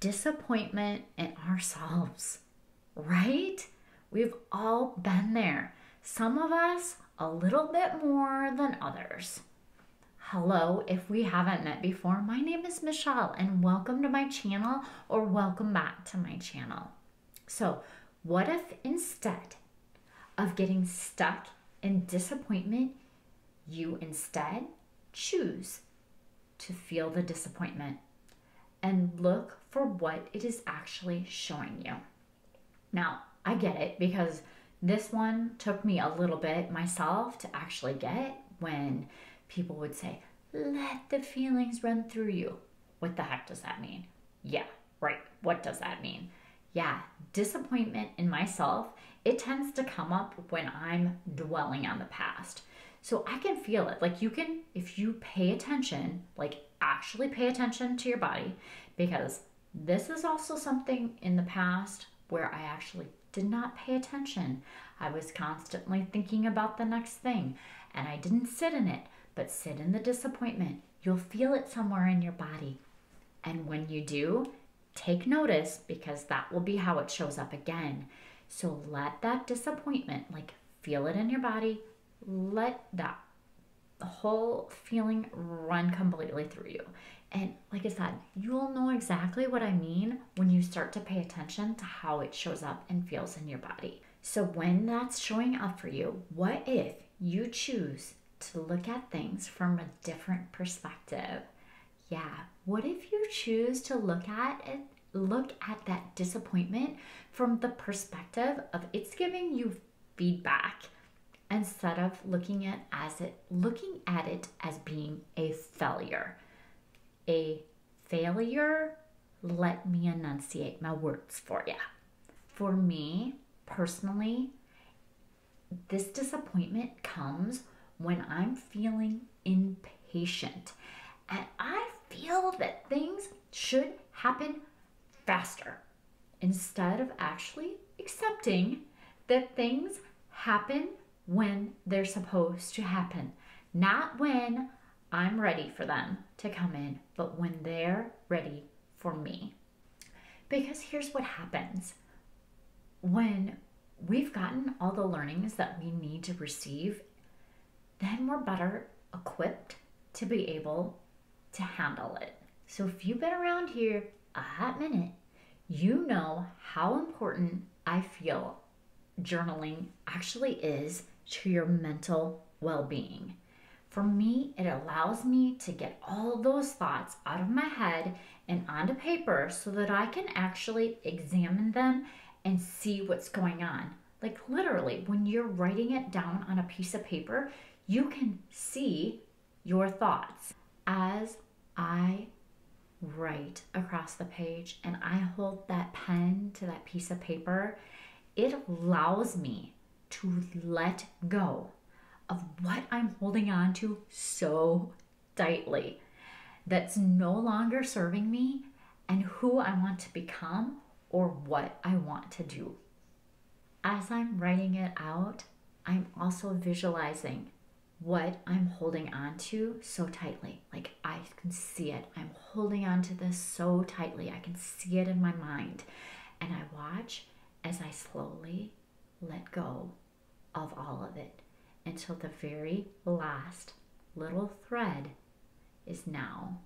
disappointment in ourselves, right? We've all been there. Some of us a little bit more than others. Hello, if we haven't met before, my name is Michele and welcome to my channel, or welcome back to my channel. So, what if instead of getting stuck in disappointment, you instead choose to feel the disappointment and look for what it is actually showing you? Now, I get it, because this one took me a little bit myself to actually get, when people would say, let the feelings run through you. What the heck does that mean? Yeah, right. What does that mean? Yeah, disappointment in myself, it tends to come up when I'm dwelling on the past. So I can feel it. Like, you can, if you pay attention, like actually pay attention to your body, because this is also something in the past where I actually did not pay attention. I was constantly thinking about the next thing, and I didn't sit in it, but sit in the disappointment. You'll feel it somewhere in your body. And when you do, take notice, because that will be how it shows up again. So let that disappointment, like, feel it in your body. Let that whole feeling run completely through you. And like I said, you'll know exactly what I mean when you start to pay attention to how it shows up and feels in your body. So when that's showing up for you, what if you choose to look at things from a different perspective? Yeah, what if you choose to look at it, look at that disappointment from the perspective of it's giving you feedback, instead of looking at it as being a failure. A failure, let me enunciate my words for you. For me, personally, this disappointment comes when I'm feeling impatient. And I feel that things should happen faster, instead of actually accepting that things happen when they're supposed to happen. Not when I'm ready for them to come in, but when they're ready for me. Because here's what happens. When we've gotten all the learnings that we need to receive, then we're better equipped to be able to handle it. So if you've been around here a hot minute, you know how important I feel journaling actually is to your mental well-being. For me, it allows me to get all those thoughts out of my head and onto paper, so that I can actually examine them and see what's going on. Like, literally, when you're writing it down on a piece of paper, you can see your thoughts. As I write across the page and I hold that pen to that piece of paper, it allows me to let go of what I'm holding on to so tightly, that's no longer serving me and who I want to become or what I want to do. As I'm writing it out, I'm also visualizing what I'm holding on to so tightly. Like, I can see it. I'm holding on to this so tightly. I can see it in my mind. And I watch as I slowly let go of all of it, until the very last little thread is now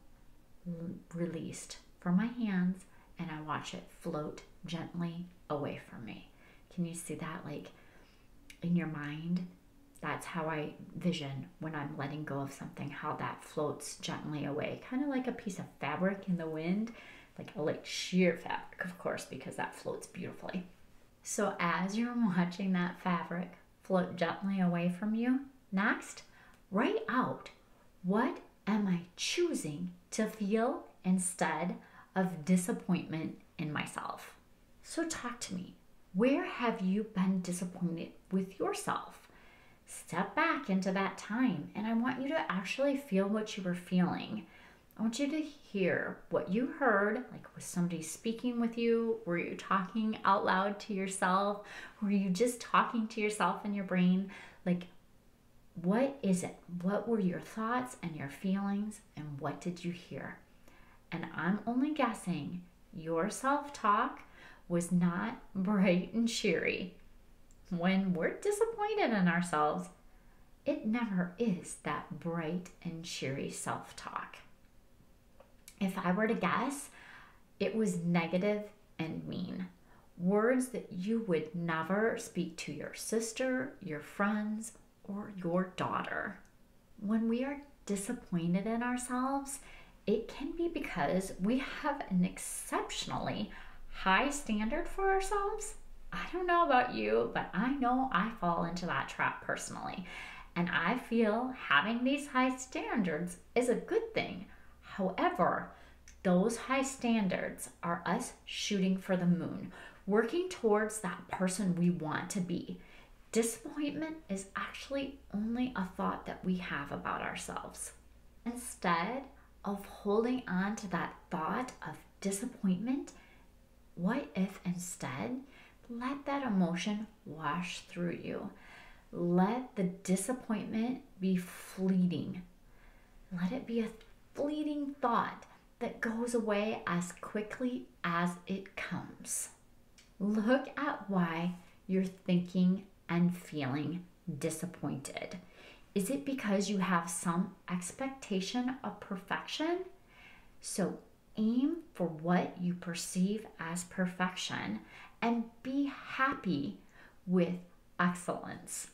released from my hands, and I watch it float gently away from me. Can you see that? Like, in your mind, that's how I vision when I'm letting go of something, how that floats gently away, kind of like a piece of fabric in the wind, like a light sheer fabric, of course, because that floats beautifully. So as you're watching that fabric float gently away from you, next, write out, what am I choosing to feel instead of disappointment in myself? So talk to me. Where have you been disappointed with yourself? Step back into that time, and I want you to actually feel what you were feeling. I want you to hear what you heard. Like, was somebody speaking with you? Were you talking out loud to yourself? Were you just talking to yourself in your brain? Like, what is it? What were your thoughts and your feelings, and what did you hear? And I'm only guessing your self-talk was not bright and cheery. When we're disappointed in ourselves, it never is that bright and cheery self-talk. If I were to guess, it was negative and mean. Words that you would never speak to your sister, your friends, or your daughter. When we are disappointed in ourselves, it can be because we have an exceptionally high standard for ourselves. I don't know about you, but I know I fall into that trap personally. And I feel having these high standards is a good thing. However, those high standards are us shooting for the moon, working towards that person we want to be. Disappointment is actually only a thought that we have about ourselves. Instead of holding on to that thought of disappointment, what if instead let that emotion wash through you? Let the disappointment be fleeting. Let it be a fleeting thought that goes away as quickly as it comes. Look at why you're thinking and feeling disappointed. Is it because you have some expectation of perfection? So aim for what you perceive as perfection and be happy with excellence.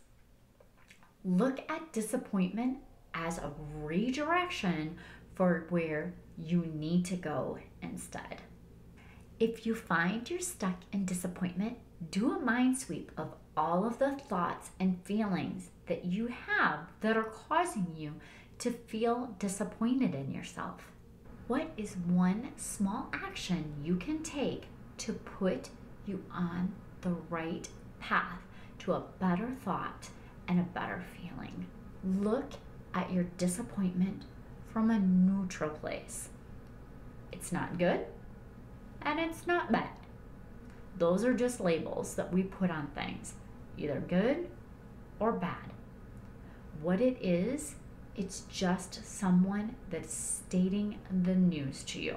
Look at disappointment as a redirection for where you need to go instead. If you find you're stuck in disappointment, do a mind sweep of all of the thoughts and feelings that you have that are causing you to feel disappointed in yourself. What is one small action you can take to put you on the right path to a better thought and a better feeling? Look at your disappointment from a neutral place. It's not good and it's not bad. Those are just labels that we put on things, either good or bad. What it is, it's just someone that's stating the news to you.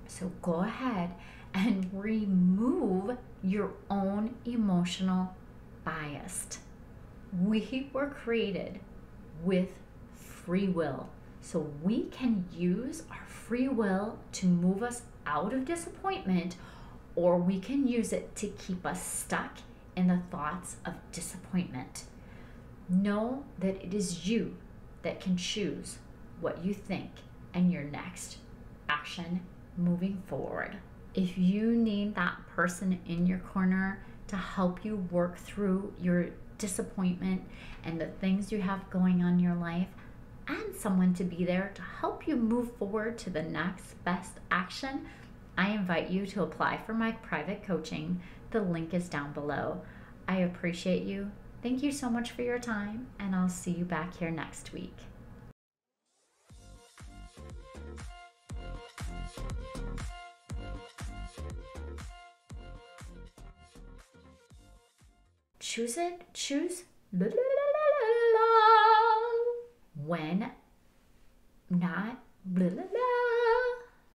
So go ahead and remove your own emotional bias. We were created with free will, so we can use our free will to move us out of disappointment, or we can use it to keep us stuck in the thoughts of disappointment. Know that it is you that can choose what you think and your next action moving forward. If you need that person in your corner to help you work through your disappointment and the things you have going on in your life, and someone to be there to help you move forward to the next best action, I invite you to apply for my private coaching. The link is down below. I appreciate you. Thank you so much for your time, and I'll see you back here next week. Choose it, choose when not